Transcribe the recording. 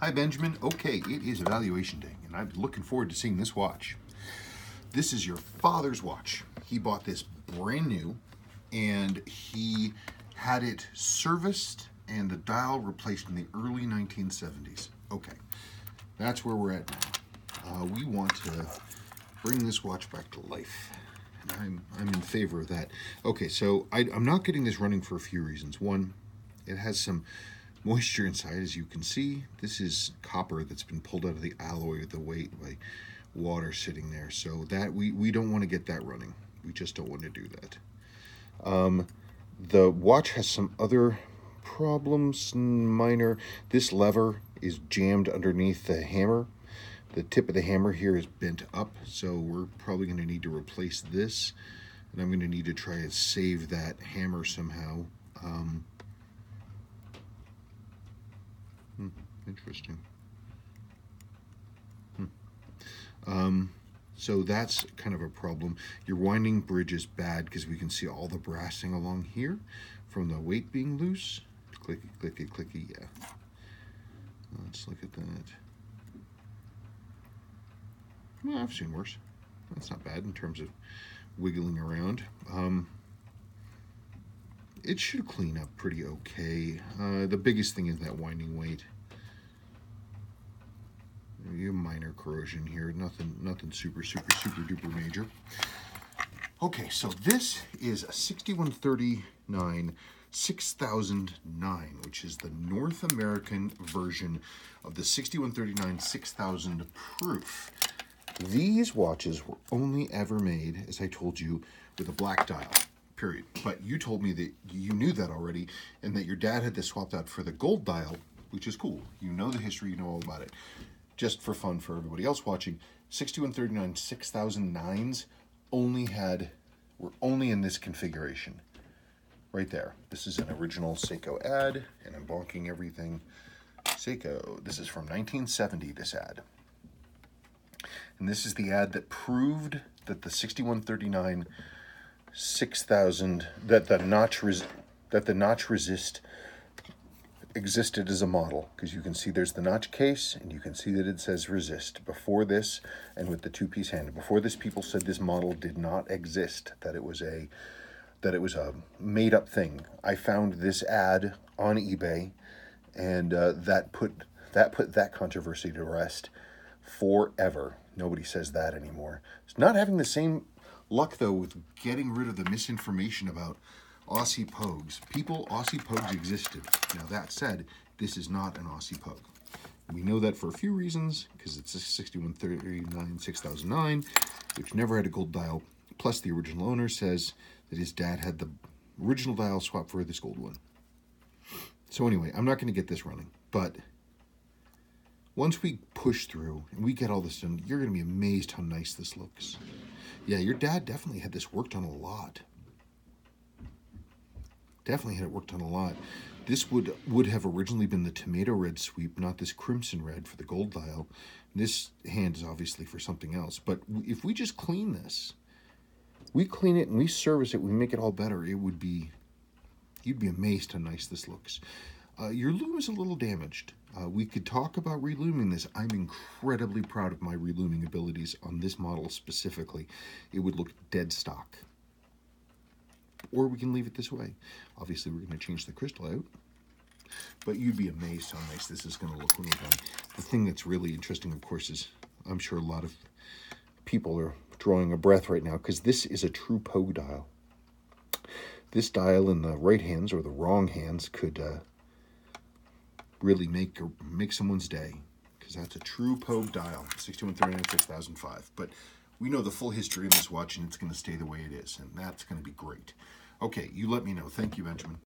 Hi, Benjamin. Okay, it is evaluation day, and I'm looking forward to seeing this watch. This is your father's watch. He bought this brand new, and he had it serviced and the dial replaced in the early 1970s. Okay, that's where we're at now. We want to bring this watch back to life, and I'm in favor of that. Okay, so I'm not getting this running for a few reasons. One, it has some moisture inside, as you can see. This is copper that's been pulled out of the alloy of the weight by water sitting there, so that we don't want to get that running. We just don't want to do that. The watch has some other problems, minor. This lever is jammed underneath the hammer. The tip of the hammer here is bent up, so we're probably going to need to replace this, and I'm going to need to try to save that hammer somehow. Interesting. So that's kind of a problem. Your winding bridge is bad because we can see all the brassing along here from the weight being loose. Clicky, clicky, clicky, yeah. Let's look at that. Well, I've seen worse. That's not bad in terms of wiggling around. It should clean up pretty okay. The biggest thing is that winding weight. Minor corrosion here, nothing super duper major. Okay, so this is a 6139 6009, which is the North American version of the 6139 6000 proof. These watches were only ever made, as I told you, with a black dial, period. But you told me that you knew that already, and that your dad had this swapped out for the gold dial, which is cool. You know the history, you know all about it. Just for fun for everybody else watching, 6139 6009s were only in this configuration. Right there. This is an original Seiko ad, and I'm bonking everything. Seiko, this is from 1970, this ad. And this is the ad that proved that the 6139 6000, that the notch resist existed as a model, because you can see there's the notch case, and you can see that it says resist. Before this, and with the two-piece handle, before this, people said this model did not exist, that it was a made-up thing. I found this ad on eBay, and that put that controversy to rest forever. Nobody says that anymore. It's not having the same luck, though, with getting rid of the misinformation about Aussie Pogues. Aussie Pogues existed. Now, that said, this is not an Aussie Pogue. We know that for a few reasons, because it's a 6139 6009, which never had a gold dial, plus the original owner says that his dad had the original dial swapped for this gold one. So anyway, I'm not going to get this running, but once we push through and we get all this done, you're going to be amazed how nice this looks. Yeah, your dad definitely had this worked on a lot. Definitely had it worked on a lot. This would have originally been the tomato red sweep, not this crimson red for the gold dial. This hand is obviously for something else. But if we just clean this, we clean it and we service it, we make it all better, you'd be amazed how nice this looks. Your loom is a little damaged. We could talk about relooming this. I'm incredibly proud of my relooming abilities on this model specifically. It would look dead stock. Or we can leave it this way. Obviously, we're going to change the crystal out. But you'd be amazed how nice this is going to look when we're done. The thing that's really interesting, of course, is I'm sure a lot of people are drawing a breath right now, because this is a true Pogue dial. This dial in the right hands or the wrong hands could really make someone's day, because that's a true Pogue dial, 6139 6005. But we know the full history of this watch, and it's going to stay the way it is, and that's going to be great. Okay, you let me know. Thank you, Benjamin.